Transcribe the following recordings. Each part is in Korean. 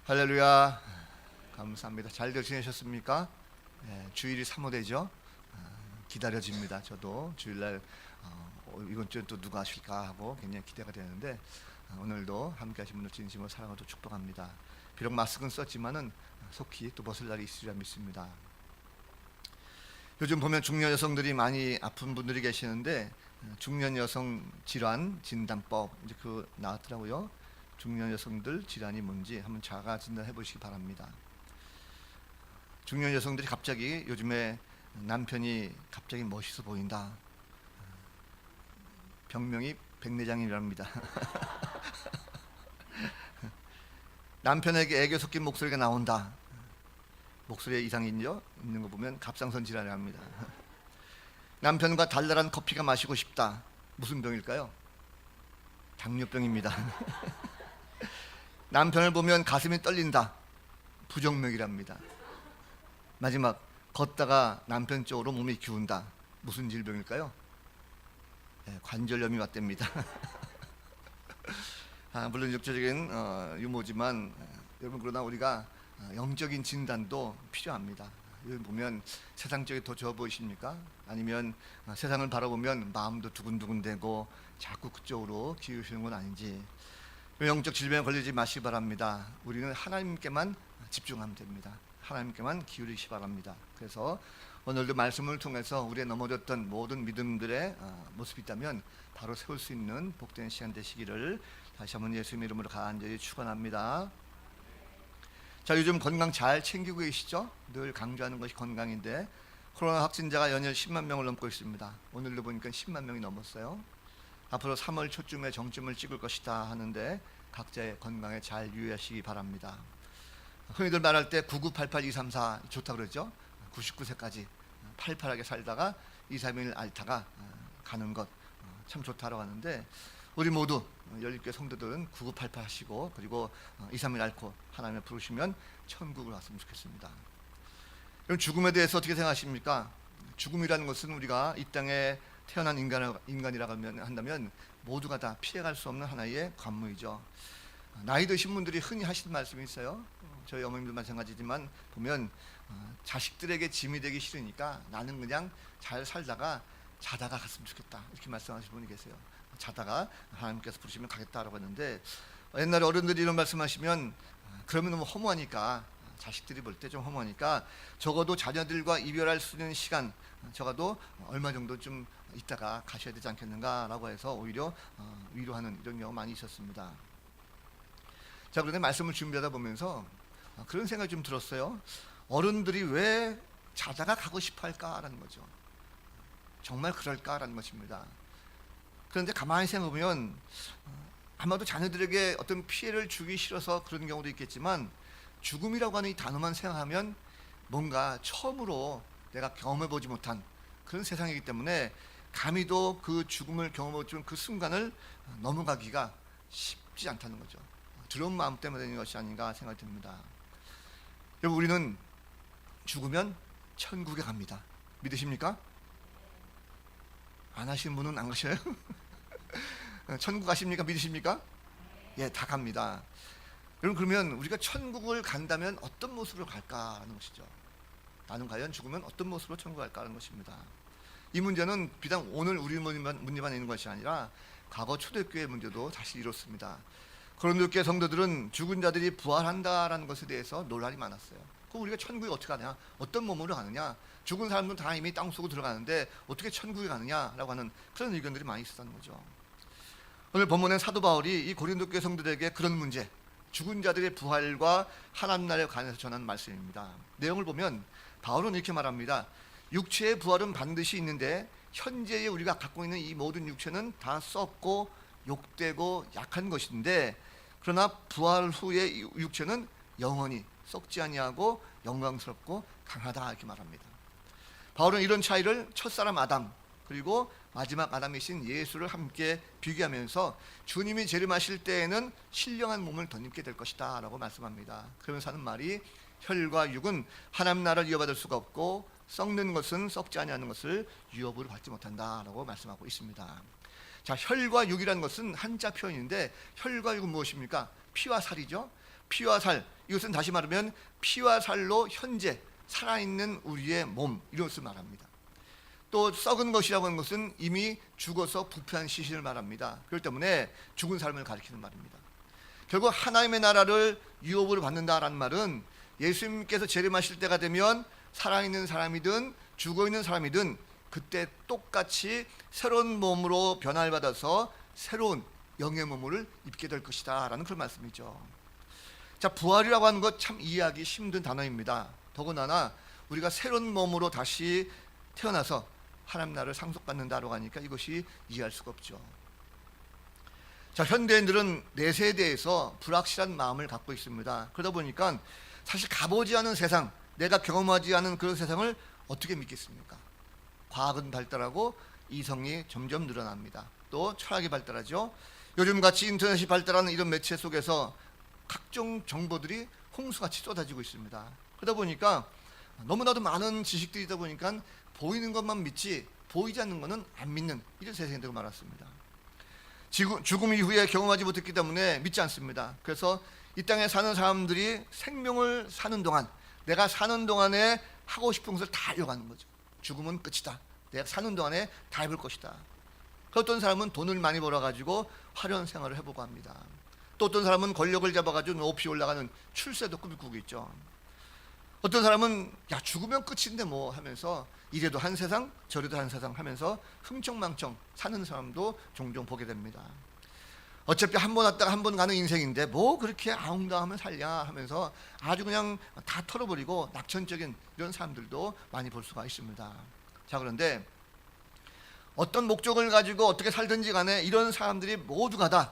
할렐루야. 감사합니다. 잘들 지내셨습니까? 주일이 사모되죠. 기다려집니다. 저도 주일날 이번 주에 또 누가 하실까 하고 굉장히 기대가 되는데 오늘도 함께 하신 분들 진심으로 사랑하고 축복합니다. 비록 마스크는 썼지만은 속히 또 벗을 날이 있으리라 믿습니다. 요즘 보면 중년 여성들이 많이 아픈 분들이 계시는데 중년 여성 질환 진단법 이제 그 나왔더라고요. 중년 여성들 질환이 뭔지 한번 자가 진단해 보시기 바랍니다. 중년 여성들이 갑자기 요즘에 남편이 갑자기 멋있어 보인다. 병명이 백내장이랍니다. 남편에게 애교 섞인 목소리가 나온다. 목소리에 이상이 있는 거 보면 갑상선 질환이랍니다. 남편과 달달한 커피가 마시고 싶다. 무슨 병일까요? 당뇨병입니다. 남편을 보면 가슴이 떨린다. 부정맥이랍니다. 마지막 걷다가 남편 쪽으로 몸이 기운다. 무슨 질병일까요? 관절염이 왔답니다. 물론 육체적인 유모지만 여러분 그러나 우리가 영적인 진단도 필요합니다. 여기 보면 세상 쪽이 더 좋아 보이십니까? 아니면 세상을 바라보면 마음도 두근두근대고 자꾸 그쪽으로 기우시는 건 아닌지. 영적 질병에 걸리지 마시기 바랍니다. 우리는 하나님께만 집중하면 됩니다. 하나님께만 기울이시 바랍니다. 그래서 오늘도 말씀을 통해서 우리의 넘어졌던 모든 믿음들의 모습이 있다면 바로 세울 수 있는 복된 시간 되시기를 다시 한번 예수님의 이름으로 간절히 축원합니다. 자, 요즘 건강 잘 챙기고 계시죠? 늘 강조하는 것이 건강인데 코로나 확진자가 연일 10만 명을 넘고 있습니다. 오늘도 보니까 10만 명이 넘었어요. 앞으로 3월 초쯤에 정점을 찍을 것이다 하는데 각자의 건강에 잘 유의하시기 바랍니다. 흔히들 말할 때 9988234 좋다 그러죠. 99세까지 팔팔하게 살다가 2, 3일 앓다가 가는 것 참 좋다라고 하는데 우리 모두 열립교회 성도들은 9988 하시고 그리고 2, 3일 앓고 하나님을 부르시면 천국을 왔으면 좋겠습니다. 그럼 죽음에 대해서 어떻게 생각하십니까? 죽음이라는 것은 우리가 이 땅에 태어난 인간이라고 한다면 모두가 다 피해갈 수 없는 하나의 관문이죠. 나이 드신 분들이 흔히 하시는 말씀이 있어요. 저희 어머님도 마찬가지지만 보면 자식들에게 짐이 되기 싫으니까 나는 그냥 잘 살다가 자다가 갔으면 좋겠다 이렇게 말씀하시는 분이 계세요. 자다가 하나님께서 부르시면 가겠다라고 했는데 옛날에 어른들이 이런 말씀하시면 그러면 너무 허무하니까 자식들이 볼 때 좀 허무하니까 적어도 자녀들과 이별할 수 있는 시간 적어도 얼마 정도 좀 있다가 가셔야 되지 않겠는가라고 해서 오히려 위로하는 이런 경우가 많이 있었습니다. 자, 그런데 말씀을 준비하다 보면서 그런 생각이 좀 들었어요. 어른들이 왜 자다가 가고 싶어 할까라는 거죠. 정말 그럴까라는 것입니다. 그런데 가만히 생각해보면 아마도 자녀들에게 어떤 피해를 주기 싫어서 그런 경우도 있겠지만 죽음이라고 하는 이 단어만 생각하면 뭔가 처음으로 내가 경험해보지 못한 그런 세상이기 때문에 감히도 그 죽음을 경험해보지 그 순간을 넘어가기가 쉽지 않다는 거죠. 두려운 마음 때문에 되는 것이 아닌가 생각이 듭니다. 여러분, 우리는 죽으면 천국에 갑니다. 믿으십니까? 안 하시는 분은 안 가셔요? 천국 가십니까? 믿으십니까? 예, 다 갑니다. 여러분, 그러면 우리가 천국을 간다면 어떤 모습으로 갈까라는 것이죠. 나는 과연 죽으면 어떤 모습으로 천국을 갈까라는 것입니다. 이 문제는 비단 오늘 우리 문제만 있는 것이 아니라 과거 초대교회 문제도 사실 이렇습니다. 고린도교회 성도들은 죽은 자들이 부활한다라는 것에 대해서 논란이 많았어요. 그럼 우리가 천국에 어떻게 가냐? 어떤 몸으로 가느냐? 죽은 사람들은 다 이미 땅속으로 들어가는데 어떻게 천국에 가느냐라고 하는 그런 의견들이 많이 있었다는 거죠. 오늘 본문의 사도 바울이 이 고린도교회 성도들에게 그런 문제, 죽은 자들의 부활과 하나님 나라에 관해서 전한 말씀입니다. 내용을 보면 바울은 이렇게 말합니다. 육체의 부활은 반드시 있는데 현재의 우리가 갖고 있는 이 모든 육체는 다 썩고 욕되고 약한 것인데 그러나 부활 후의 육체는 영원히 썩지 아니하고 영광스럽고 강하다 이렇게 말합니다. 바울은 이런 차이를 첫사람 아담 그리고 마지막 아담이신 예수를 함께 비교하면서 주님이 재림하실 때에는 신령한 몸을 덧입게 될 것이다 라고 말씀합니다. 그러면서 하는 말이 혈과 육은 하나님 나라를 이어받을 수가 없고 썩는 것은 썩지 아니하는 것을 유업으로 받지 못한다 라고 말씀하고 있습니다. 자, 혈과 육이라는 것은 한자 표현인데 혈과 육은 무엇입니까? 피와 살이죠. 피와 살, 이것은 다시 말하면 피와 살로 현재 살아있는 우리의 몸, 이것을 말합니다. 또 썩은 것이라고 하는 것은 이미 죽어서 부패한 시신을 말합니다. 그렇기 때문에 죽은 삶을 가리키는 말입니다. 결국 하나님의 나라를 유업으로 받는다라는 말은 예수님께서 재림하실 때가 되면 살아있는 사람이든 죽어있는 사람이든 그때 똑같이 새로운 몸으로 변화를 받아서 새로운 영의 몸을 입게 될 것이다 라는 그런 말씀이죠. 자, 부활이라고 하는 것 참 이해하기 힘든 단어입니다. 더군다나 우리가 새로운 몸으로 다시 태어나서 하나님 나라를 상속받는다라고 하니까 이것이 이해할 수가 없죠. 자, 현대인들은 내세에 대해서 불확실한 마음을 갖고 있습니다. 그러다 보니까 사실 가보지 않은 세상, 내가 경험하지 않은 그런 세상을 어떻게 믿겠습니까? 과학은 발달하고 이성이 점점 늘어납니다. 또 철학이 발달하죠. 요즘같이 인터넷이 발달하는 이런 매체 속에서 각종 정보들이 홍수같이 쏟아지고 있습니다. 그러다 보니까 너무나도 많은 지식들이다 보니까 보이는 것만 믿지 보이지 않는 것은 안 믿는 이런 세상이 되고 말았습니다. 죽음 이후에 경험하지 못했기 때문에 믿지 않습니다. 그래서 이 땅에 사는 사람들이 생명을 사는 동안, 내가 사는 동안에 하고 싶은 것을 다 하려고 하는 거죠. 죽음은 끝이다. 내가 사는 동안에 다 해볼 것이다. 어떤 사람은 돈을 많이 벌어가지고 화려한 생활을 해보고 합니다. 또 어떤 사람은 권력을 잡아가지고 높이 올라가는 출세도 꿈을 꾸고 있죠. 어떤 사람은 야, 죽으면 끝인데 뭐 하면서 이래도 한 세상 저래도 한 세상 하면서 흥청망청 사는 사람도 종종 보게 됩니다. 어차피 한 번 왔다가 한 번 가는 인생인데 뭐 그렇게 아웅다하면 살냐 하면서 아주 그냥 다 털어버리고 낙천적인 이런 사람들도 많이 볼 수가 있습니다. 자, 그런데 어떤 목적을 가지고 어떻게 살든지 간에 이런 사람들이 모두가 다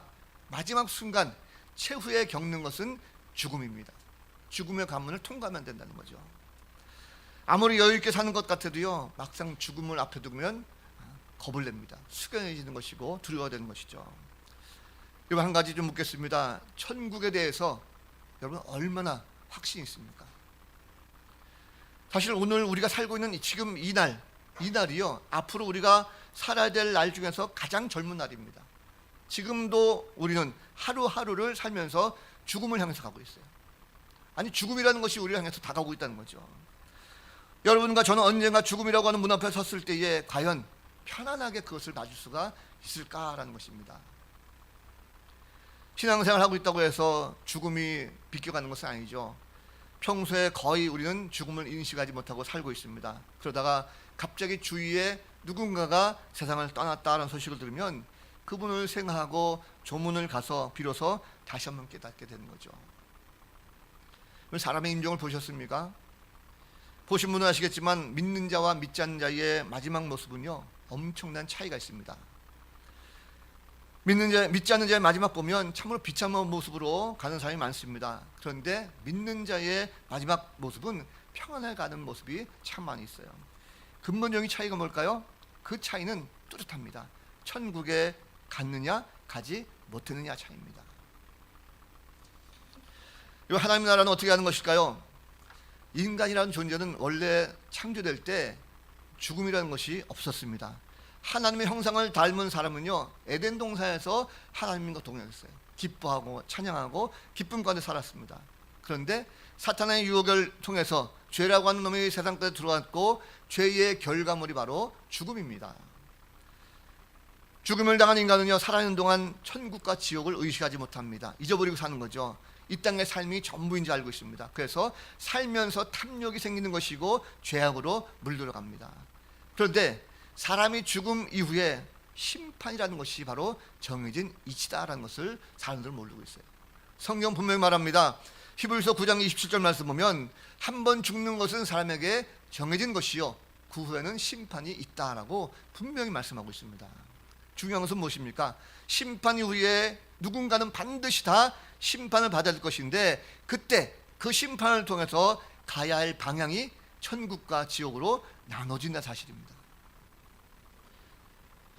마지막 순간 최후에 겪는 것은 죽음입니다. 죽음의 관문을 통과하면 된다는 거죠. 아무리 여유 있게 사는 것 같아도요, 막상 죽음을 앞에 두면 겁을 냅니다. 숙연해지는 것이고 두려워되는 것이죠. 여러분, 한 가지 좀 묻겠습니다. 천국에 대해서 여러분 얼마나 확신이 있습니까? 사실 오늘 우리가 살고 있는 지금 이 날이요, 앞으로 우리가 살아야 될 날 중에서 가장 젊은 날입니다. 지금도 우리는 하루하루를 살면서 죽음을 향해서 가고 있어요. 아니, 죽음이라는 것이 우리를 향해서 다가오고 있다는 거죠. 여러분과 저는 언젠가 죽음이라고 하는 문 앞에 섰을 때에 과연 편안하게 그것을 맞을 수가 있을까라는 것입니다. 신앙생활을 하고 있다고 해서 죽음이 비껴가는 것은 아니죠. 평소에 거의 우리는 죽음을 인식하지 못하고 살고 있습니다. 그러다가 갑자기 주위에 누군가가 세상을 떠났다는 소식을 들으면 그분을 생각하고 조문을 가서 비로소 다시 한번 깨닫게 되는 거죠. 사람의 임종을 보셨습니까? 보신 분은 아시겠지만 믿는 자와 믿지 않는 자의 마지막 모습은요, 엄청난 차이가 있습니다. 믿지 않는 자의 마지막 보면 참으로 비참한 모습으로 가는 사람이 많습니다. 그런데 믿는 자의 마지막 모습은 평안하게 가는 모습이 참 많이 있어요. 근본적인 차이가 뭘까요? 그 차이는 뚜렷합니다. 천국에 갔느냐 가지 못했느냐 차이입니다. 이 하나님 나라는 어떻게 하는 것일까요? 인간이라는 존재는 원래 창조될 때 죽음이라는 것이 없었습니다. 하나님의 형상을 닮은 사람은요, 에덴 동산에서 하나님과 동행했어요. 기뻐하고 찬양하고 기쁨 가운데 살았습니다. 그런데 사탄의 유혹을 통해서 죄라고 하는 놈이 세상까지 들어왔고 죄의 결과물이 바로 죽음입니다. 죽음을 당한 인간은요, 살아있는 동안 천국과 지옥을 의식하지 못합니다. 잊어버리고 사는 거죠. 이 땅의 삶이 전부인 줄 알고 있습니다. 그래서 살면서 탐욕이 생기는 것이고 죄악으로 물들어갑니다. 그런데 사람이 죽음 이후에 심판이라는 것이 바로 정해진 이치다라는 것을 사람들은 모르고 있어요. 성경 분명히 말합니다. 히브리서 9장 27절 말씀 보면 한 번 죽는 것은 사람에게 정해진 것이요 그 후에는 심판이 있다라고 분명히 말씀하고 있습니다. 중요한 것은 무엇입니까? 심판 이후에 누군가는 반드시 다 심판을 받아야 할 것인데 그때 그 심판을 통해서 가야 할 방향이 천국과 지옥으로 나눠진다는 사실입니다.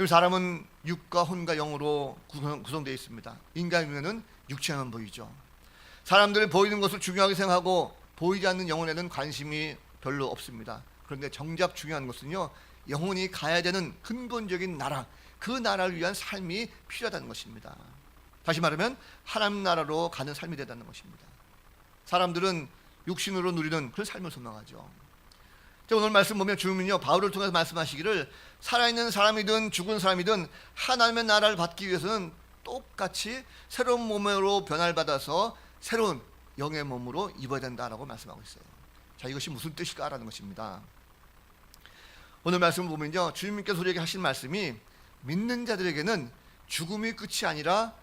사람은 육과 혼과 영으로 구성되어 있습니다. 인간에는 육체만 보이죠. 사람들이 보이는 것을 중요하게 생각하고 보이지 않는 영혼에는 관심이 별로 없습니다. 그런데 정작 중요한 것은요, 영혼이 가야 되는 근본적인 나라, 그 나라를 위한 삶이 필요하다는 것입니다. 다시 말하면 하나님 나라로 가는 삶이 되다는 것입니다. 사람들은 육신으로 누리는 그런 삶을 소망하죠. 오늘 말씀 보면 주님은요, 바울을 통해서 말씀하시기를 살아있는 사람이든 죽은 사람이든 하나님의 나라를 받기 위해서는 똑같이 새로운 몸으로 변화를 받아서 새로운 영의 몸으로 입어야 된다라고 말씀하고 있어요. 자, 이것이 무슨 뜻일까라는 것입니다. 오늘 말씀을 보면요, 주님께서 우리에게 하신 말씀이 믿는 자들에게는 죽음이 끝이 아니라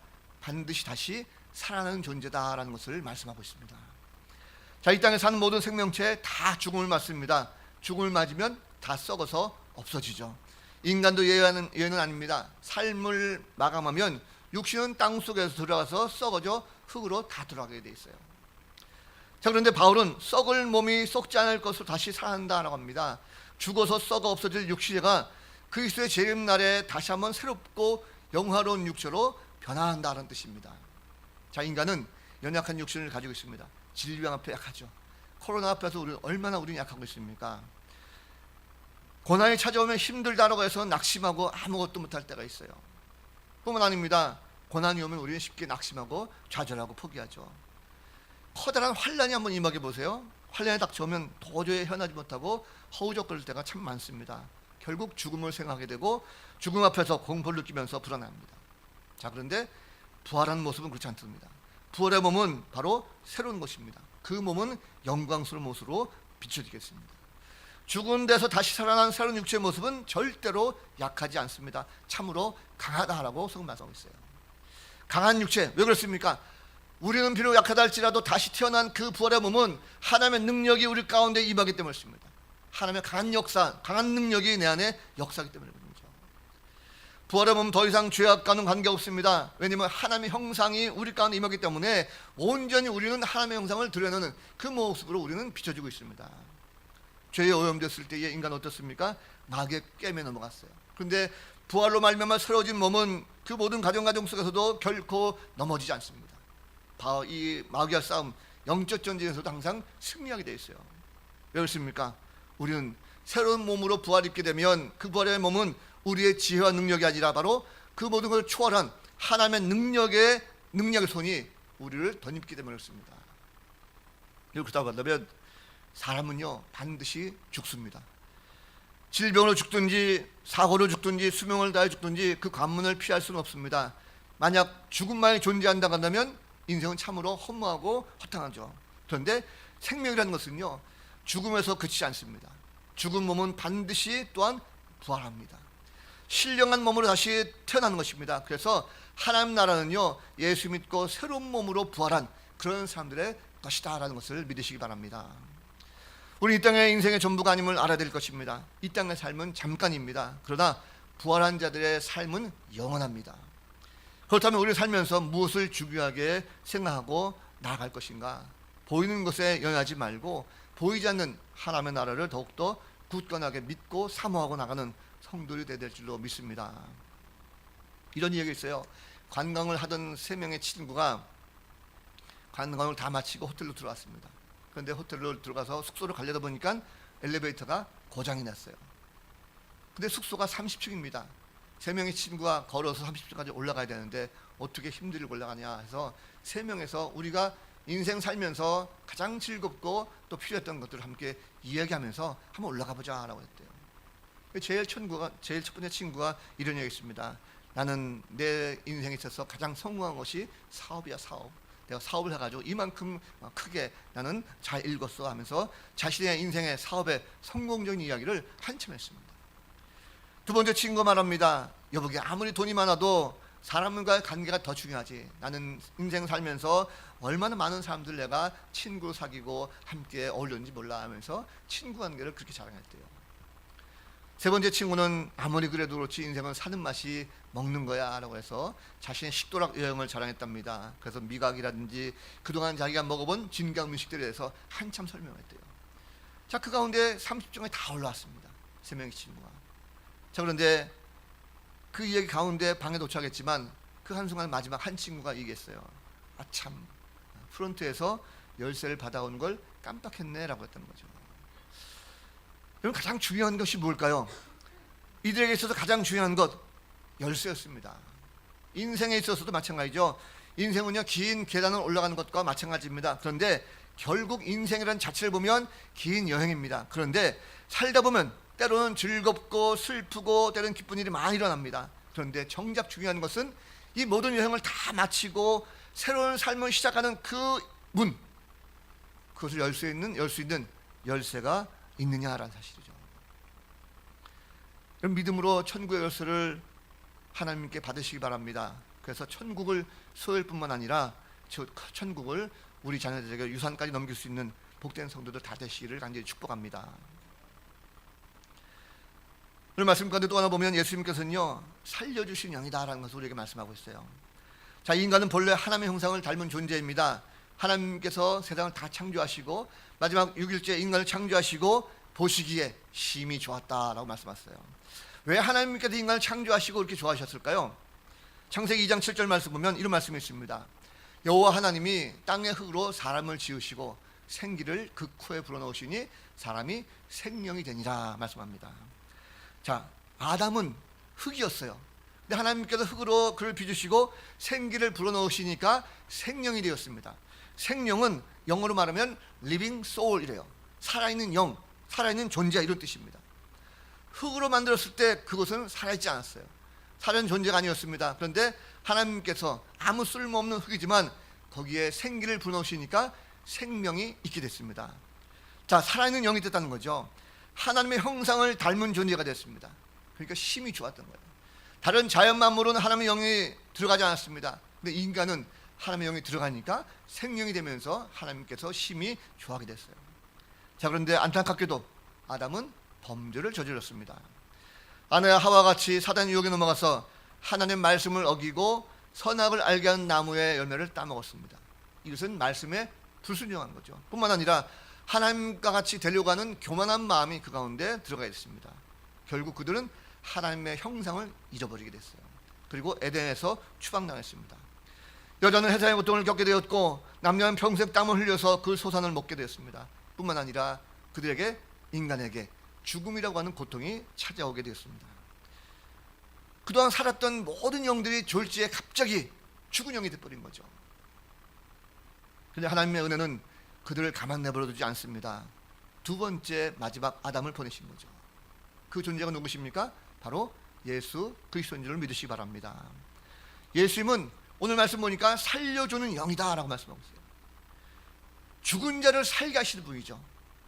반드시 다시 살아나는 존재다라는 것을 말씀하고 있습니다. 자, 이 땅에 사는 모든 생명체 다 죽음을 맞습니다. 죽음을 맞으면 다 썩어서 없어지죠. 인간도 예외는 아닙니다. 삶을 마감하면 육신은 땅 속에서 들어가서 썩어져 흙으로 다 들어가게 돼 있어요. 자, 그런데 바울은 썩을 몸이 썩지 않을 것으로 다시 살아난다라고 합니다. 죽어서 썩어 없어질 육체가 그리스도의 재림날에 다시 한번 새롭고 영화로운 육체로 변화한다는 뜻입니다. 자, 인간은 연약한 육신을 가지고 있습니다. 질병 앞에 약하죠. 코로나 앞에서 우리는 약하고 있습니까? 고난이 찾아오면 힘들다라고 해서 낙심하고 아무것도 못할 때가 있어요. 뿐만 아닙니다. 고난이 오면 우리는 쉽게 낙심하고 좌절하고 포기하죠. 커다란 환란이 한번 임하게 보세요. 환란이 닥쳐오면 도저히 헤어나지 못하고 허우적거릴 때가 참 많습니다. 결국 죽음을 생각하게 되고 죽음 앞에서 공포를 느끼면서 불안합니다. 자, 그런데 부활하는 모습은 그렇지 않습니다. 부활의 몸은 바로 새로운 것입니다. 그 몸은 영광스러운 모습으로 비춰지겠습니다. 죽은 데서 다시 살아난 새로운 육체의 모습은 절대로 약하지 않습니다. 참으로 강하다라고 성경 말씀하고 있어요. 강한 육체, 왜 그렇습니까? 우리는 비록 약하다 할지라도 다시 태어난 그 부활의 몸은 하나님의 능력이 우리 가운데 임하기 때문에 그렇습니다. 하나님의 강한 역사, 강한 능력이 내 안에 역사하기 때문에 그렇죠. 부활의 몸은 더 이상 죄악과는 관계없습니다. 왜냐하면 하나님의 형상이 우리 가운데 임하기 때문에 온전히 우리는 하나님의 형상을 드러내는 그 모습으로 우리는 비춰지고 있습니다. 죄에 오염됐을 때의 인간은 어떻습니까? 마귀의 꿰매 넘어갔어요. 그런데 부활로 말미암아 새로워진 몸은 그 모든 가정 속에서도 결코 넘어지지 않습니다. 이 마귀와 싸움, 영적 전쟁에서도 항상 승리하게 되어 있어요. 왜 그렇습니까? 우리는 새로운 몸으로 부활 입게 되면 그 부활의 몸은 우리의 지혜와 능력이 아니라 바로 그 모든 걸 초월한 하나님의 능력의 손이 우리를 덧입게 되면 그렇습니다. 그렇다고 한다면 사람은요, 반드시 죽습니다. 질병으로 죽든지 사고로 죽든지 수명을 다해 죽든지 그 관문을 피할 수는 없습니다. 만약 죽음만이 존재한다고 한다면 인생은 참으로 허무하고 허탕하죠. 그런데 생명이라는 것은요, 죽음에서 그치지 않습니다. 죽은 몸은 반드시 또한 부활합니다. 신령한 몸으로 다시 태어나는 것입니다. 그래서 하나님 나라는요, 예수 믿고 새로운 몸으로 부활한 그런 사람들의 것이다 라는 것을 믿으시기 바랍니다. 우리 이 땅의 인생의 전부가 아님을 알아야 될 것입니다. 이 땅의 삶은 잠깐입니다. 그러나 부활한 자들의 삶은 영원합니다. 그렇다면 우리 살면서 무엇을 중요하게 생각하고 나아갈 것인가? 보이는 것에 연연하지 말고 보이지 않는 하나님의 나라를 더욱더 굳건하게 믿고 사모하고 나가는 성도들이 되야 될 줄로 믿습니다. 이런 이야기가 있어요. 관광을 하던 3명의 친구가 관광을 다 마치고 호텔로 들어왔습니다. 그런데 호텔로 들어가서 숙소를 가려다 보니까 엘리베이터가 고장이 났어요. 근데 숙소가 30층입니다. 3명의 친구가 걸어서 30층까지 올라가야 되는데 어떻게 힘들게 올라가냐 해서 3명에서 우리가 인생 살면서 가장 즐겁고 또 필요했던 것들을 함께 이야기하면서 한번 올라가 보자 라고 했대요. 제일 첫 번째 친구가 이런 얘기 했습니다. 나는 내 인생에 있어서 가장 성공한 것이 사업이야, 사업. 내가 사업을 해가지고 이만큼 크게 나는 잘 읽었어 하면서 자신의 인생의 사업의 성공적인 이야기를 한참 했습니다. 두 번째 친구가 말합니다. 여보게, 아무리 돈이 많아도 사람과의 관계가 더 중요하지. 나는 인생 살면서 얼마나 많은 사람들 내가 친구 사귀고 함께 어울렸는지 몰라 하면서 친구 관계를 그렇게 자랑했대요. 세 번째 친구는 아무리 그래도 그렇지 인생은 사는 맛이 먹는 거야 라고 해서 자신의 식도락 여행을 자랑했답니다. 그래서 미각이라든지 그동안 자기가 먹어본 진강 음식들에 대해서 한참 설명했대요. 자, 그 가운데 30종에 다 올라왔습니다. 3명의 친구가. 자, 그런데 그 이야기 가운데 방에 도착했지만 그 한순간 마지막 한 친구가 얘기했어요. 아참, 프론트에서 열쇠를 받아온 걸 깜빡했네 라고 했다는 거죠. 여러분, 가장 중요한 것이 뭘까요? 이들에게 있어서 가장 중요한 것, 열쇠였습니다. 인생에 있어서도 마찬가지죠. 인생은요, 긴 계단을 올라가는 것과 마찬가지입니다. 그런데 결국 인생이라는 자체를 보면 긴 여행입니다. 그런데 살다 보면 때로는 즐겁고 슬프고 때로는 기쁜 일이 많이 일어납니다. 그런데 정작 중요한 것은 이 모든 여행을 다 마치고 새로운 삶을 시작하는 그 문, 그것을 열 수 있는 열쇠가 있느냐라는 사실이죠. 그럼 믿음으로 천국의 열쇠를 하나님께 받으시기 바랍니다. 그래서 천국을 소유할 뿐만 아니라 천국을 우리 자녀들에게 유산까지 넘길 수 있는 복된 성도들 다 되시기를 간절히 축복합니다. 오늘 말씀 가운데 또 하나 보면 예수님께서는요, 살려주신 영이다라는 것을 우리에게 말씀하고 있어요. 자, 인간은 본래 하나님의 형상을 닮은 존재입니다. 하나님께서 세상을 다 창조하시고 마지막 6일째 인간을 창조하시고 보시기에 심히 좋았다라고 말씀하셨어요. 왜 하나님께서 인간을 창조하시고 이렇게 좋아하셨을까요? 창세기 2장 7절 말씀 보면 이런 말씀이 있습니다. 여호와 하나님이 땅의 흙으로 사람을 지으시고 생기를 그 코에 불어넣으시니 사람이 생명이 되니라 말씀합니다. 자, 아담은 흙이었어요. 근데 하나님께서 흙으로 그를 빚으시고 생기를 불어넣으시니까 생명이 되었습니다. 생명은 영어로 말하면 living soul이래요. 살아있는 영, 살아있는 존재, 이런 뜻입니다. 흙으로 만들었을 때 그것은 살아있지 않았어요. 살아있는 존재가 아니었습니다. 그런데 하나님께서 아무 쓸모없는 흙이지만 거기에 생기를 불어넣으시니까 생명이 있게 됐습니다. 자, 살아있는 영이 됐다는 거죠. 하나님의 형상을 닮은 존재가 됐습니다. 그러니까 심히 좋았던 거예요. 다른 자연 만물은 하나님의 영이 들어가지 않았습니다. 근데 인간은 하나님의 영이 들어가니까 생명이 되면서 하나님께서 심히 좋아하게 됐어요. 자, 그런데 안타깝게도 아담은 범죄를 저질렀습니다. 아내와 하와같이 사단의 유혹에 넘어가서 하나님의 말씀을 어기고 선악을 알게 하는 나무의 열매를 따먹었습니다. 이것은 말씀에 불순종한 거죠. 뿐만 아니라 하나님과 같이 되려고 하는 교만한 마음이 그 가운데 들어가 있습니다. 결국 그들은 하나님의 형상을 잊어버리게 됐어요. 그리고 에덴에서 추방당했습니다. 여자는 해산의 고통을 겪게 되었고 남녀는 평생 땀을 흘려서 그 소산을 먹게 되었습니다. 뿐만 아니라 그들에게, 인간에게 죽음이라고 하는 고통이 찾아오게 되었습니다. 그동안 살았던 모든 영들이 졸지에 갑자기 죽은 영이 되어버린 거죠. 그런데 하나님의 은혜는 그들을 가만 내버려두지 않습니다. 두 번째 마지막 아담을 보내신 거죠. 그 존재가 누구십니까? 바로 예수 그리스도인 줄을 믿으시기 바랍니다. 예수님은 오늘 말씀 보니까 살려주는 영이다 라고 말씀하고 있어요. 죽은 자를 살게 하시는 분이죠.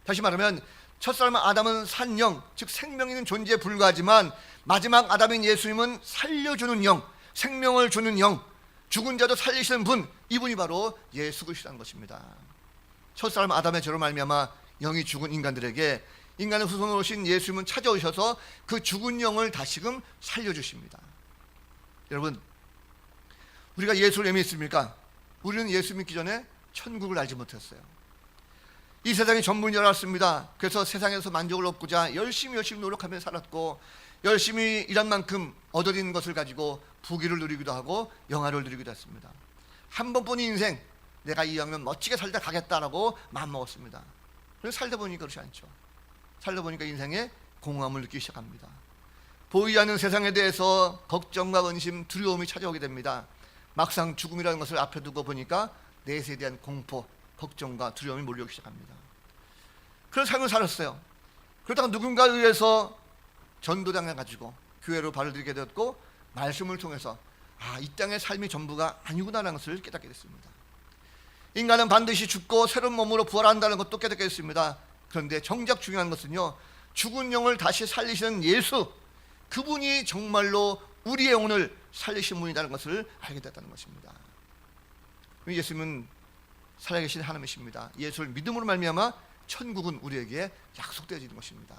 다시 말하면 첫사람 아담은 산영, 즉 생명 있는 존재에 불과하지만 마지막 아담인 예수님은 살려주는 영, 생명을 주는 영, 죽은 자도 살리시는 분, 이분이 바로 예수 그리스도라는 것입니다. 첫사람 아담의 죄로 말미암아 영이 죽은 인간들에게 인간의 후손으로 오신 예수님은 찾아오셔서 그 죽은 영을 다시금 살려주십니다. 여러분, 우리가 예수를 왜 믿습니까? 우리는 예수 믿기 전에 천국을 알지 못했어요. 이 세상이 전부인 줄 알았습니다. 그래서 세상에서 만족을 얻고자 열심히 노력하며 살았고 열심히 일한 만큼 얻어진 것을 가지고 부귀를 누리기도 하고 영화를 누리기도 했습니다. 한 번뿐인 인생, 내가 이 영이면 멋지게 살다 가겠다라고 마음먹었습니다. 그래서 살다 보니까 그렇지 않죠. 살다 보니까 인생에 공허함을 느끼기 시작합니다. 보이지 않는 세상에 대해서 걱정과 근심, 두려움이 찾아오게 됩니다. 막상 죽음이라는 것을 앞에 두고 보니까 내세에 대한 공포, 걱정과 두려움이 몰려오기 시작합니다. 그런 삶을 살았어요. 그러다가 누군가에 의해서 전도당해가지고 교회로 발을 들이게 되었고 말씀을 통해서 이 땅의 삶이 전부가 아니구나라는 것을 깨닫게 됐습니다. 인간은 반드시 죽고 새로운 몸으로 부활한다는 것도 깨닫게 됐습니다. 그런데 정작 중요한 것은요, 죽은 영을 다시 살리시는 예수, 그분이 정말로 우리의 영혼을 살리신 분이라는 것을 알게 됐다는 것입니다. 예수님은 살아계신 하나님이십니다. 예수를 믿음으로 말미암아 천국은 우리에게 약속되어지는 것입니다.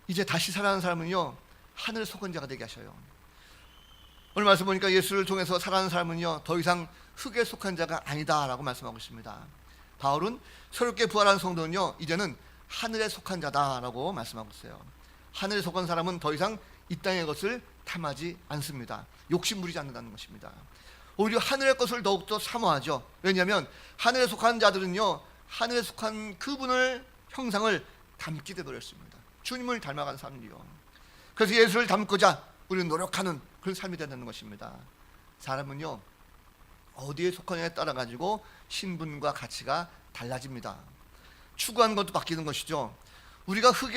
이제 다시 살아나는 사람은요, 하늘에 속한 자가 되게 하셔요. 오늘 말씀 보니까 예수를 통해서 살아나는 사람은요, 더 이상 흙에 속한 자가 아니다라고 말씀하고 있습니다. 바울은 새롭게 부활한 성도는요, 이제는 하늘에 속한 자다라고 말씀하고 있어요. 하늘에 속한 사람은 더 이상 이 땅의 것을 탐하지 않습니다. 욕심 부리지 않는다는 것입니다. 오히려 하늘의 것을 더욱더 사모하죠. 왜냐하면 하늘에 속한 자들은요, 하늘에 속한 그분을 형상을 닮게 되어버렸습니다. 주님을 닮아가는 삶이요. 그래서 예수를 닮고자 우리는 노력하는 그런 삶이 된다는 것입니다. 사람은요, 어디에 속하느냐에 따라 가지고 신분과 가치가 달라집니다. 추구하는 것도 바뀌는 것이죠. 우리가 흙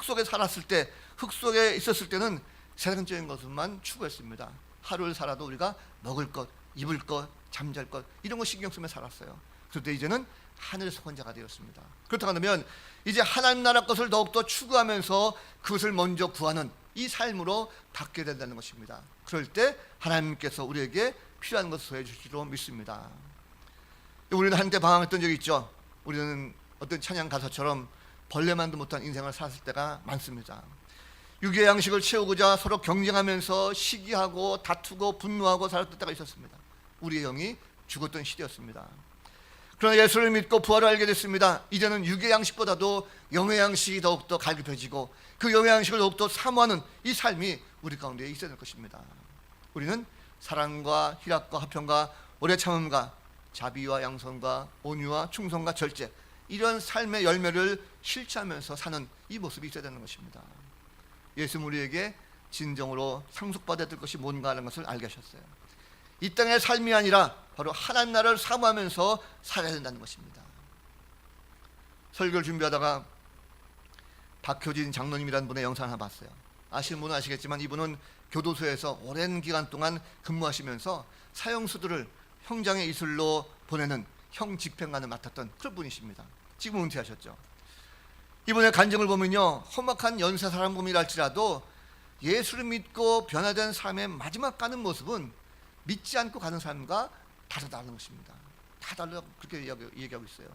속에 살았을 때, 흙 속에 있었을 때는 세상적인 것만 추구했습니다. 하루를 살아도 우리가 먹을 것, 입을 것, 잠잘 것 이런 거 신경 쓰며 살았어요. 그런데 이제는 하늘에 속한 자가 되었습니다. 그렇다고 하면 이제 하나님 나라 것을 더욱더 추구하면서 그것을 먼저 구하는 이 삶으로 바뀌어야 된다는 것입니다. 그럴 때 하나님께서 우리에게 필요한 것을 더해 주시리로 믿습니다. 우리는 한때 방황했던 적이 있죠. 우리는 어떤 찬양 가사처럼 벌레만도 못한 인생을 살았을 때가 많습니다. 육의 양식을 채우고자 서로 경쟁하면서 시기하고 다투고 분노하고 살았던 때가 있었습니다. 우리의 영이 죽었던 시대였습니다. 그러나 예수를 믿고 부활을 알게 됐습니다. 이제는 육의 양식보다도 영의 양식이 더욱더 갈급해지고 그 영의 양식을 더욱더 사모하는 이 삶이 우리 가운데 있어야 될 것입니다. 우리는 사랑과 희락과 화평과 오래 참음과 자비와 양선과 온유와 충성과 절제, 이런 삶의 열매를 실천하면서 사는 이 모습이 있어야 되는 것입니다. 예수는 우리에게 진정으로 상속받아야 될 것이 뭔가 하는 것을 알게 하셨어요. 이 땅의 삶이 아니라 바로 하나님 나라를 사모하면서 살아야 된다는 것입니다. 설교를 준비하다가 박효진 장로님이라는 분의 영상을 하나 봤어요. 아시는 분은 아시겠지만 이분은 교도소에서 오랜 기간 동안 근무하시면서 사형수들을 형장의 이슬로 보내는 형 집행관을 맡았던 그런 분이십니다. 지금 은퇴하셨죠. 이분의 간증을 보면요, 험악한 연쇄 살인범이라 할지라도 예수를 믿고 변화된 삶의 마지막 가는 모습은 믿지 않고 가는 삶과 다르다는 것입니다. 다 달라, 그렇게 얘기하고 있어요.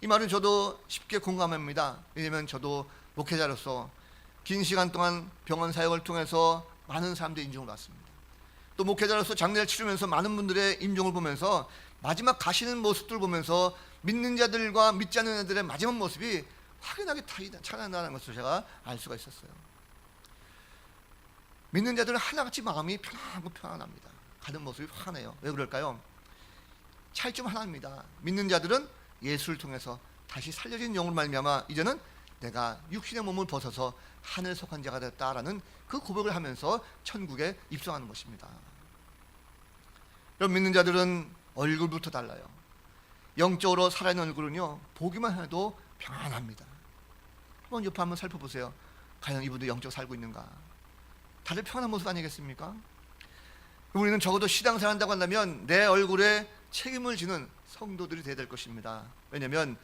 이 말은 저도 쉽게 공감합니다. 왜냐하면 저도 목회자로서 긴 시간 동안 병원 사역을 통해서 많은 사람들의 인정을 받습니다. 또 목회자로서 장례를 치르면서 많은 분들의 임종을 보면서 마지막 가시는 모습들 보면서 믿는 자들과 믿지 않는 자들의 마지막 모습이 확연하게 차이난다는 것을 제가 알 수가 있었어요. 믿는 자들은 하나같이 마음이 편안하고 편안합니다. 가는 모습이 환해요. 왜 그럴까요? 차이점 하나입니다. 믿는 자들은 예수를 통해서 다시 살려진 영으로 말미암아 이제는 내가 육신의 몸을 벗어서 하늘에 속한 자가 됐다라는 그 고백을 하면서 천국에 입성하는 것입니다. 여러분, 믿는 자들은 얼굴부터 달라요. 영적으로 살아있는 얼굴은요, 보기만 해도 평안합니다. 한번 옆에 한번 살펴보세요. 과연 이분도 영적으로 살고 있는가? 다들 평안한 모습 아니겠습니까? 우리는 적어도 신앙생활 한다고 한다면 내 얼굴에 책임을 지는 성도들이 되어야 될 것입니다. 왜냐하면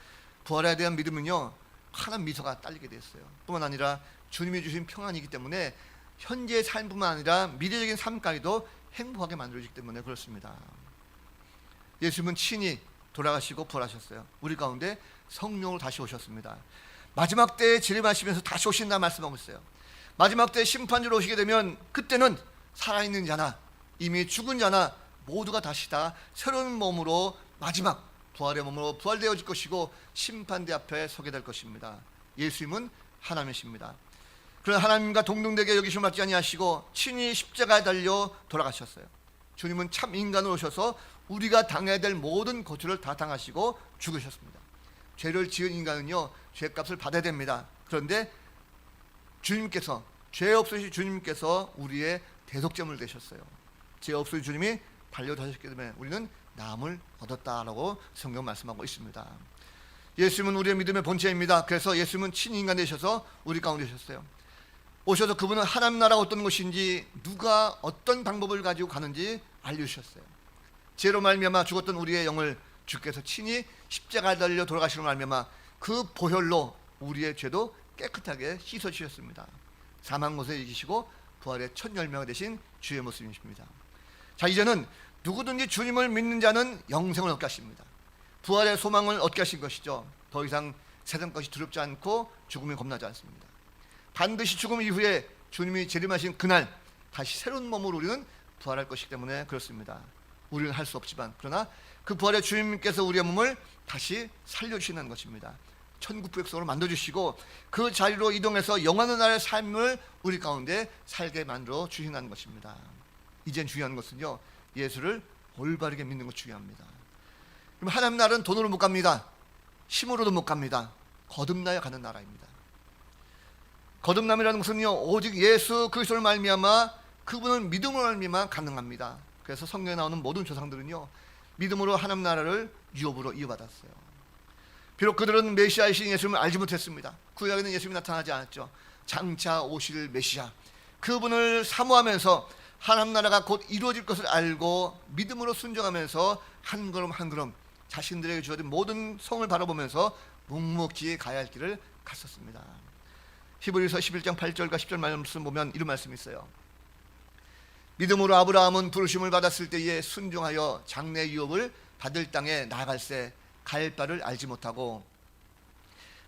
부활에 대한 믿음은요, 환한 미소가 딸리게 됐어요. 뿐만 아니라 주님이 주신 평안이기 때문에 현재의 삶뿐만 아니라 미래적인 삶까지도 행복하게 만들어지기 때문에 그렇습니다. 예수님은 친히 돌아가시고 부활하셨어요. 우리 가운데 성령으로 다시 오셨습니다. 마지막 때에 재림하시면서 다시 오신다 말씀하고 있어요. 마지막 때에 심판주로 오시게 되면 그때는 살아있는 자나 이미 죽은 자나 모두가 다시 다 새로운 몸으로 마지막 부활의 몸으로 부활되어질 것이고 심판대 앞에 서게 될 것입니다. 예수님은 하나님이십니다. 그러나 하나님과 동등되게 여기심을 받지 아니하시고 친히 십자가에 달려 돌아가셨어요. 주님은 참 인간으로 오셔서 우리가 당해야 될 모든 고초를 다 당하시고 죽으셨습니다. 죄를 지은 인간은요, 죄값을 받아야 됩니다. 그런데 주님께서, 죄 없으신 주님께서 우리의 대속제물 되셨어요. 죄 없으신 주님이 반려하셨기 때문에 우리는 나음을 얻었다라고 성경 말씀하고 있습니다. 예수님은 우리의 믿음의 본체입니다. 그래서 예수님은 친인간 되셔서 우리 가운데 오셨어요. 오셔서 그분은 하나님 나라가 어떤 것인지, 누가 어떤 방법을 가지고 가는지 알려주셨어요. 죄로 말미암아 죽었던 우리의 영을 주께서 친히 십자가에 달려 돌아가시는 말미암아 그 보혈로 우리의 죄도 깨끗하게 씻어주셨습니다. 사망 못에 이기시고 부활의 첫 열매가 되신 주의 모습이십니다. 자, 이제는 누구든지 주님을 믿는 자는 영생을 얻게 하십니다. 부활의 소망을 얻게 하신 것이죠. 더 이상 세상 것이 두렵지 않고 죽음이 겁나지 않습니다. 반드시 죽음 이후에 주님이 재림하신 그날 다시 새로운 몸으로 우리는 부활할 것이기 때문에 그렇습니다. 우리는 할 수 없지만 그러나 그 부활의 주님께서 우리의 몸을 다시 살려주시는 것입니다. 천국 백성으로 만들어주시고 그 자리로 이동해서 영원한 나라의 삶을 우리 가운데 살게 만들어 주신다는 것입니다. 이젠 중요한 것은요, 예수를 올바르게 믿는 것 중요합니다. 그럼 하나님 나라는 돈으로 못 갑니다. 힘으로도 못 갑니다. 거듭나야 가는 나라입니다. 거듭남이라는 것은요, 오직 예수 그리스도를 말미암아 그분을 믿음으로 말미암아 가능합니다. 그래서 성경에 나오는 모든 조상들은요, 믿음으로 하나님 나라를 유업으로 이어받았어요. 비록 그들은 메시아이신 예수님을 알지 못했습니다. 구약에는 예수님이 나타나지 않았죠. 장차 오실 메시아, 그분을 사모하면서 하나님 나라가 곧 이루어질 것을 알고 믿음으로 순종하면서 한 걸음 한 걸음 자신들에게 주어진 모든 성을 바라보면서 묵묵히 가야 할 길을 갔었습니다. 히브리서 11장 8절과 10절 말씀 보면 이런 말씀이 있어요. 믿음으로 아브라함은 부르심을 받았을 때에 순종하여 장래 유업을 받을 땅에 나아갈새 갈 바를 알지 못하고,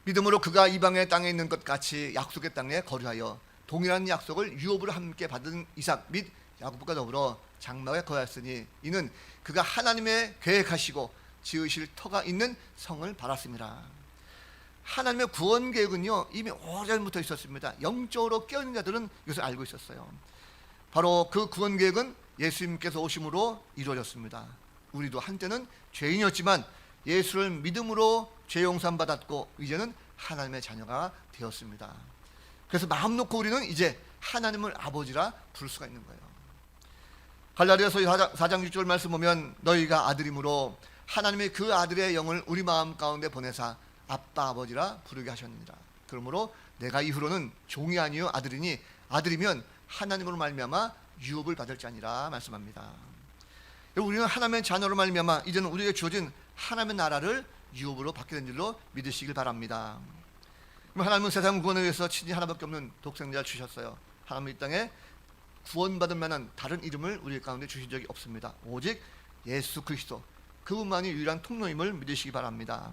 믿음으로 그가 이방의 땅에 있는 것 같이 약속의 땅에 거류하여 동일한 약속을 유업으로 함께 받은 이삭 및 야곱과 더불어 장막에 거하였으니 이는 그가 하나님의 계획하시고 지으실 터가 있는 성을 바랐습니다. 하나님의 구원 계획은요, 이미 오래전부터 있었습니다. 영적으로 깨어있는 자들은 이것을 알고 있었어요. 바로 그 구원 계획은 예수님께서 오심으로 이루어졌습니다. 우리도 한때는 죄인이었지만 예수를 믿음으로 죄 용서함 받았고 이제는 하나님의 자녀가 되었습니다. 그래서 마음 놓고 우리는 이제 하나님을 아버지라 부를 수가 있는 거예요. 갈라디아서 4장 6절 말씀 보면 너희가 아들이므로 하나님이 그 아들의 영을 우리 마음 가운데 보내사 아빠 아버지라 부르게 하셨느니라. 그러므로 내가 이후로는 종이 아니요 아들이니 아들이면 하나님으로 말미암아 유업을 받을 자니라 말씀합니다. 우리는 하나님의 자녀로 말미암아 이제는 우리에게 주어진 하나님의 나라를 유업으로 받게 된 줄로 믿으시길 바랍니다. 하나님은 세상 구원을 위해서 친히 하나밖에 없는 독생자를 주셨어요. 하나님은 이 땅에 구원받을 만한 다른 이름을 우리 가운데 주신 적이 없습니다. 오직 예수 그리스도, 그분만이 유일한 통로임을 믿으시기 바랍니다.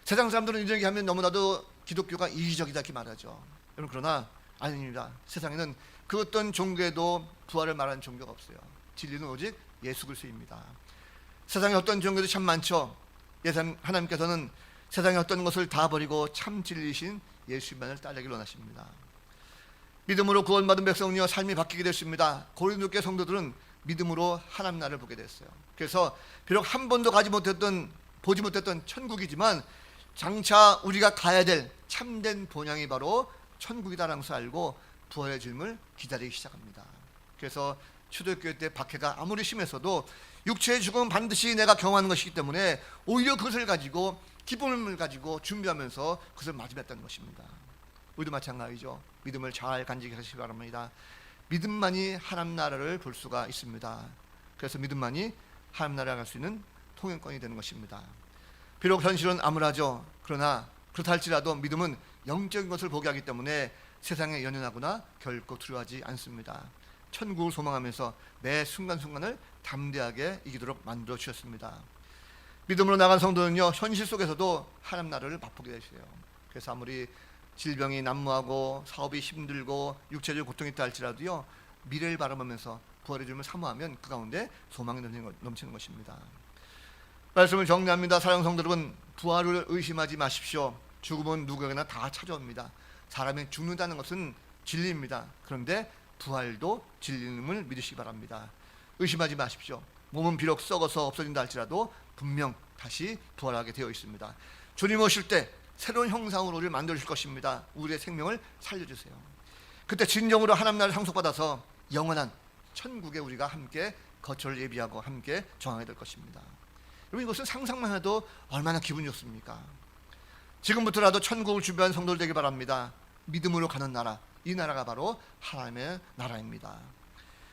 세상 사람들은 이런 얘기하면 너무나도 기독교가 이기적이다 이렇게 말하죠. 여러분, 그러나 아닙니다. 세상에는 그 어떤 종교에도 부활을 말하는 종교가 없어요. 진리는 오직 예수 그리스도입니다. 세상에 어떤 종교도 참 많죠. 하나님께서는 세상의 어떤 것을 다 버리고 참 진리이신 예수님만을 따르기를 원하십니다. 믿음으로 구원받은 백성은요, 삶이 바뀌게 됐습니다. 고린도교회 성도들은 믿음으로 하나님 나라를 보게 됐어요. 그래서 비록 한 번도 보지 못했던 천국이지만 장차 우리가 가야 될 참된 본향이 바로 천국이다라는 것을 알고 부활의 주님을 기다리기 시작합니다. 그래서 초대교회 때 박해가 아무리 심했어도 육체의 죽음은 반드시 내가 경험하는 것이기 때문에 오히려 그것을 가지고 기쁨을 가지고 준비하면서 그것을 맞이했다는 것입니다. 우리도 마찬가지죠. 믿음을 잘 간직하시기 바랍니다. 믿음만이 하나님 나라를 볼 수가 있습니다. 그래서 믿음만이 하나님 나라에 갈 수 있는 통행권이 되는 것입니다. 비록 현실은 암울하죠. 그러나 그렇다 할지라도 믿음은 영적인 것을 보게 하기 때문에 세상에 연연하거나 결코 두려워하지 않습니다. 천국을 소망하면서 매 순간순간을 담대하게 이기도록 만들어 주셨습니다. 믿음으로 나간 성도는요, 현실 속에서도 하나님 나라를 맛보게 되세요. 그래서 아무리 질병이 난무하고 사업이 힘들고 육체적 고통이 있다 할지라도요, 미래를 바라보면서 부활의 주님을 사모하면 그 가운데 소망이 넘치는 것입니다. 말씀을 정리합니다. 사랑하는 성도 여러분, 부활을 의심하지 마십시오. 죽음은 누구에게나 다 찾아옵니다. 사람이 죽는다는 것은 진리입니다. 그런데 부활도 진리임을 믿으시기 바랍니다. 의심하지 마십시오. 몸은 비록 썩어서 없어진다 할지라도 분명 다시 부활하게 되어 있습니다. 주님 오실 때 새로운 형상으로 우리를 만드실 것입니다. 우리의 생명을 살려주세요. 그때 진정으로 하나님 나라를 상속받아서 영원한 천국에 우리가 함께 거처를 예비하고 함께 정하게 될 것입니다. 여러분, 이것은 상상만 해도 얼마나 기분이 좋습니까? 지금부터라도 천국을 준비한 성도들 되길 바랍니다. 믿음으로 가는 나라, 이 나라가 바로 하나님의 나라입니다.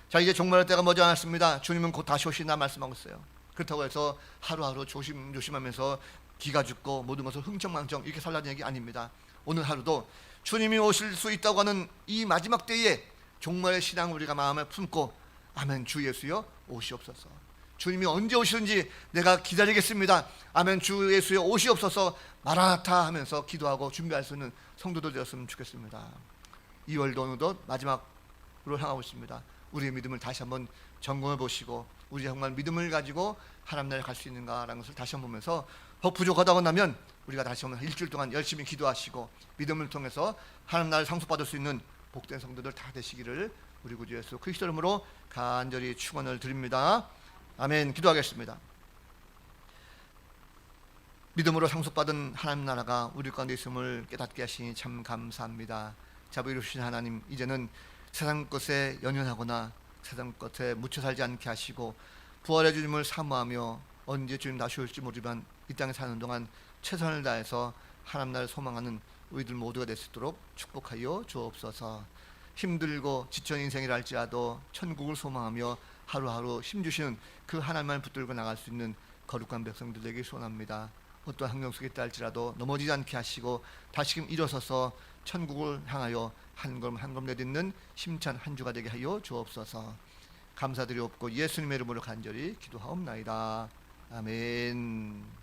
자, 이제 종말의 때가 머지 않았습니다. 주님은 곧 다시 오신다 말씀하고 있어요. 그렇다고 해서 하루하루 조심조심하면서 기가 죽고 모든 것을 흥청망청 이렇게 살라는 얘기 아닙니다. 오늘 하루도 주님이 오실 수 있다고 하는 이 마지막 때에 종말의 신앙을 우리가 마음에 품고 아멘 주 예수여 오시옵소서. 주님이 언제 오시는지 내가 기다리겠습니다. 아멘 주 예수여 오시옵소서. 마라나타 하면서 기도하고 준비할 수 있는 성도들 되었으면 좋겠습니다. 2월도 어느덧 마지막으로 향하고 있습니다. 우리의 믿음을 다시 한번 점검해 보시고 우리 정말 믿음을 가지고 하나님 나라에 갈 수 있는가라는 것을 다시 한번 보면서 더 부족하다고 한다면 우리가 다시 한번 일주일 동안 열심히 기도하시고 믿음을 통해서 하나님 나라를 상속받을 수 있는 복된 성도들 다 되시기를 우리 구주 예수 그리스도 이름으로 간절히 축원을 드립니다. 아멘. 기도하겠습니다. 믿음으로 상속받은 하나님 나라가 우리 가운데 있음을 깨닫게 하시니 참 감사합니다. 자비로우신 하나님, 이제는 세상 것에 연연하거나 세상 것에 묻혀 살지 않게 하시고 부활의 주님을 사모하며 언제 주님 다시 올지 모르지만 이 땅에 사는 동안 최선을 다해서 하나님 나라를 소망하는 우리들 모두가 될 수 있도록 축복하여 주옵소서. 힘들고 지쳐 인생이라 할지라도 천국을 소망하며 하루하루 힘주시는 그 하나님만 붙들고 나갈 수 있는 거룩한 백성들 되기 소원합니다. 어떠한 환경 속에 있다 할지라도 넘어지지 않게 하시고 다시금 일어서서 천국을 향하여 한 걸음 한 걸음 내딛는 힘찬 한 주가 되게 하여 주옵소서. 감사드리옵고 예수님의 이름으로 간절히 기도하옵나이다. 아멘.